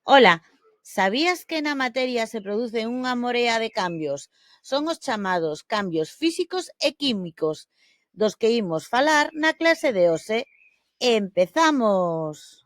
Ola, sabías que na materia se produce unha morea de cambios? Son os chamados cambios físicos e químicos, dos que imos falar na clase de hoxe. Empezamos!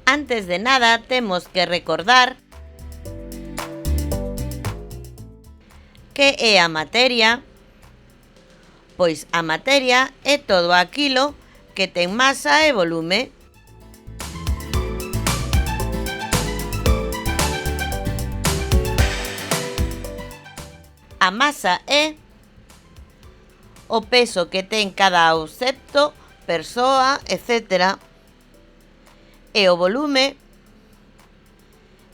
Antes de nada, temos que recordar que é a materia. Pois a materia é todo aquilo que ten masa e volume. A masa é o peso que ten cada obxecto, persoa, etc. E o volume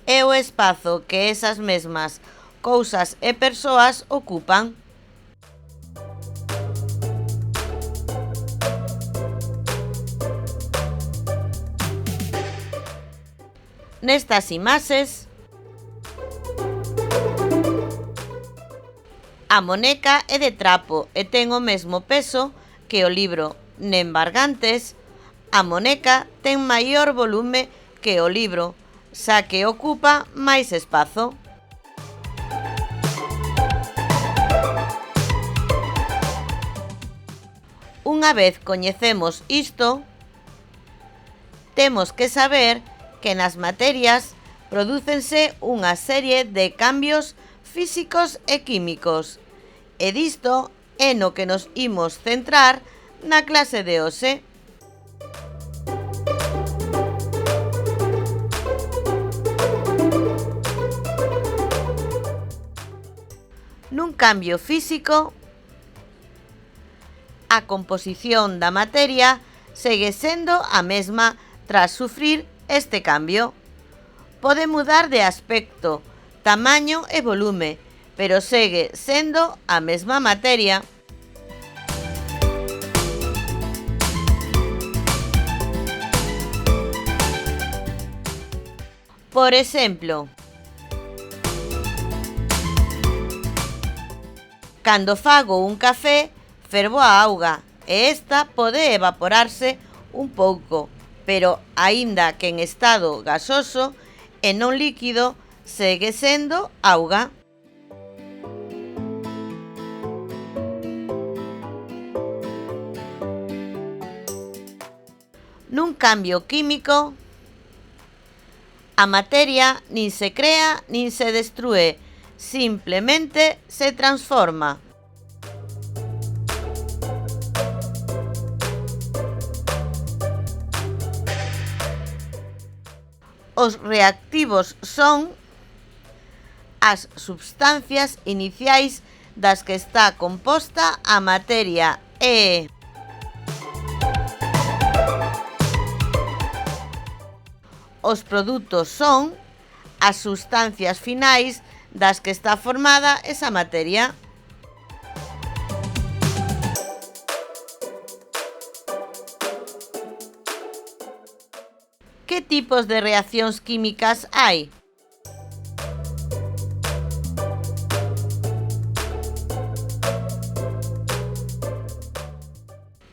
é o espazo que esas mesmas cousas e persoas ocupan. Nestas imaxes, a moneca é de trapo e ten o mesmo peso que o libro. Nembargantes, a moneca ten maior volume que o libro, xa que ocupa máis espazo. Unha vez coñecemos isto, temos que saber que nas materias prodúcense unha serie de cambios físicos e químicos, e disto é no que nos imos centrar na clase de hoxe. Nun cambio físico, a composición da materia segue sendo a mesma tras sufrir este cambio. Pode mudar de aspecto, tamaño e volume, pero segue sendo a mesma materia. Por exemplo, cando fago un café, fervo a auga e esta pode evaporarse un pouco, pero aínda que en estado gasoso e non líquido, segue sendo auga. Nun cambio químico, a materia nin se crea nin se destrúe, simplemente se transforma. Os reactivos son as substancias iniciais das que está composta a materia e os produtos son as substancias finais das que está formada esa materia. Que tipos de reaccións químicas hai?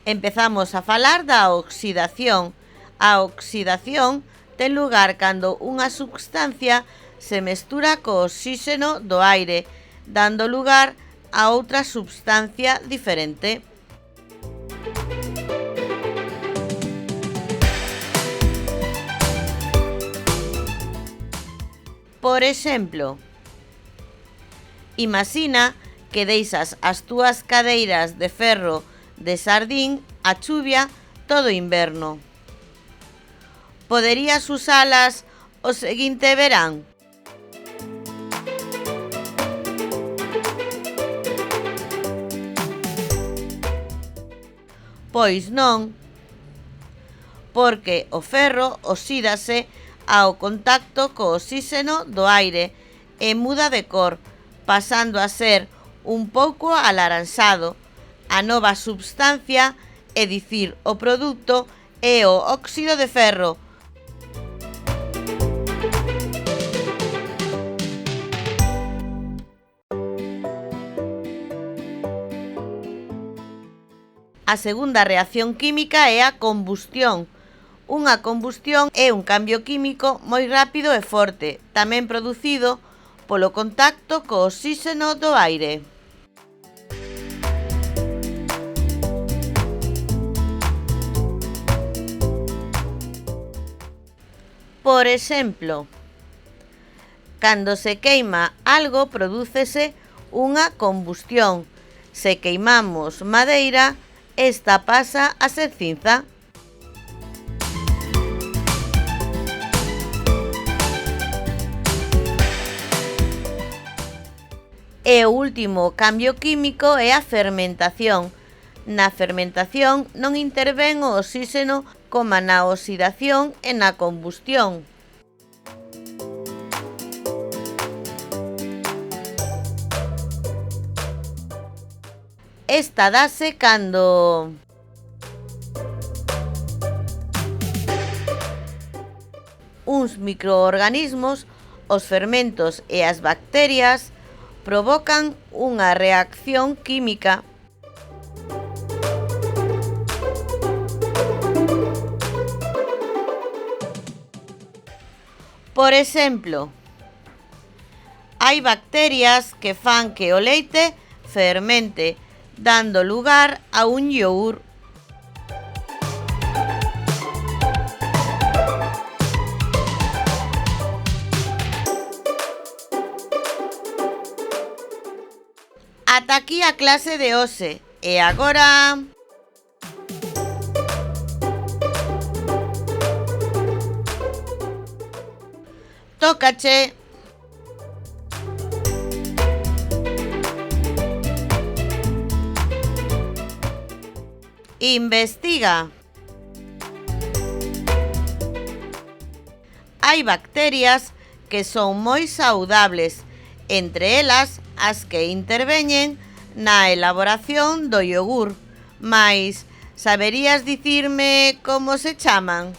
Empezamos a falar da oxidación. A oxidación ten lugar cando unha substancia se mestura co oxíxeno do aire, dando lugar a outra substancia diferente. Por exemplo, imaxina que deixas as túas cadeiras de ferro de sardín a chuvia todo inverno. Poderías usalas o seguinte verán? Pois non, porque o ferro oxídase ao contacto co oxíxeno do aire e muda de cor, pasando a ser un pouco alaranxado, A nova substancia, é dicir, o produto, é o óxido de ferro. A segunda reacción química é a combustión. Unha combustión é un cambio químico moi rápido e forte, tamén producido polo contacto co oxíxeno do aire. Por exemplo, cando se queima algo prodúcese unha combustión. Se queimamos madeira, esta pasa a ser cinza. E o último cambio químico é a fermentación. Na fermentación non intervén o oxíxeno coma na oxidación e na combustión. Esta dase cando uns microorganismos, os fermentos e as bacterias provocan unha reacción química. Por exemplo, hai bacterias que fan que o leite fermente, dando lugar a un iogur. Ata aquí a clase de hoxe. E agora... tócache. Investiga. Hai bacterias que son moi saudables, entre elas as que interveñen na elaboración do iogur. Mais, saberías dicirme como se chaman?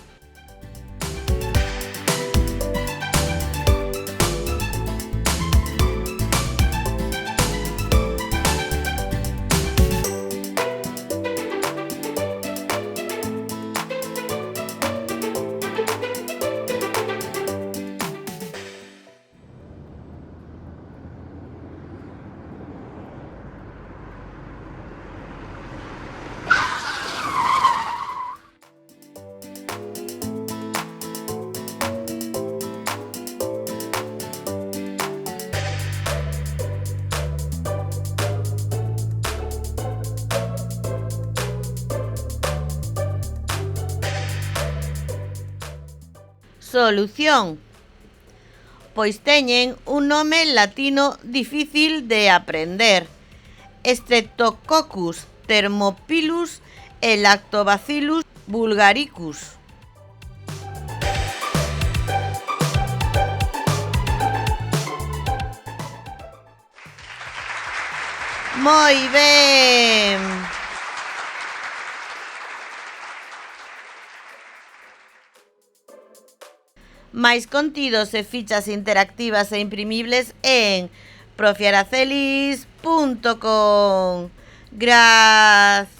Solución. Pois teñen un nome latino difícil de aprender. Streptococcus thermophilus e Lactobacillus bulgaricus. Moi ben. Máis contidos e fichas interactivas e imprimibles en profiaracelis.com. Graciñas.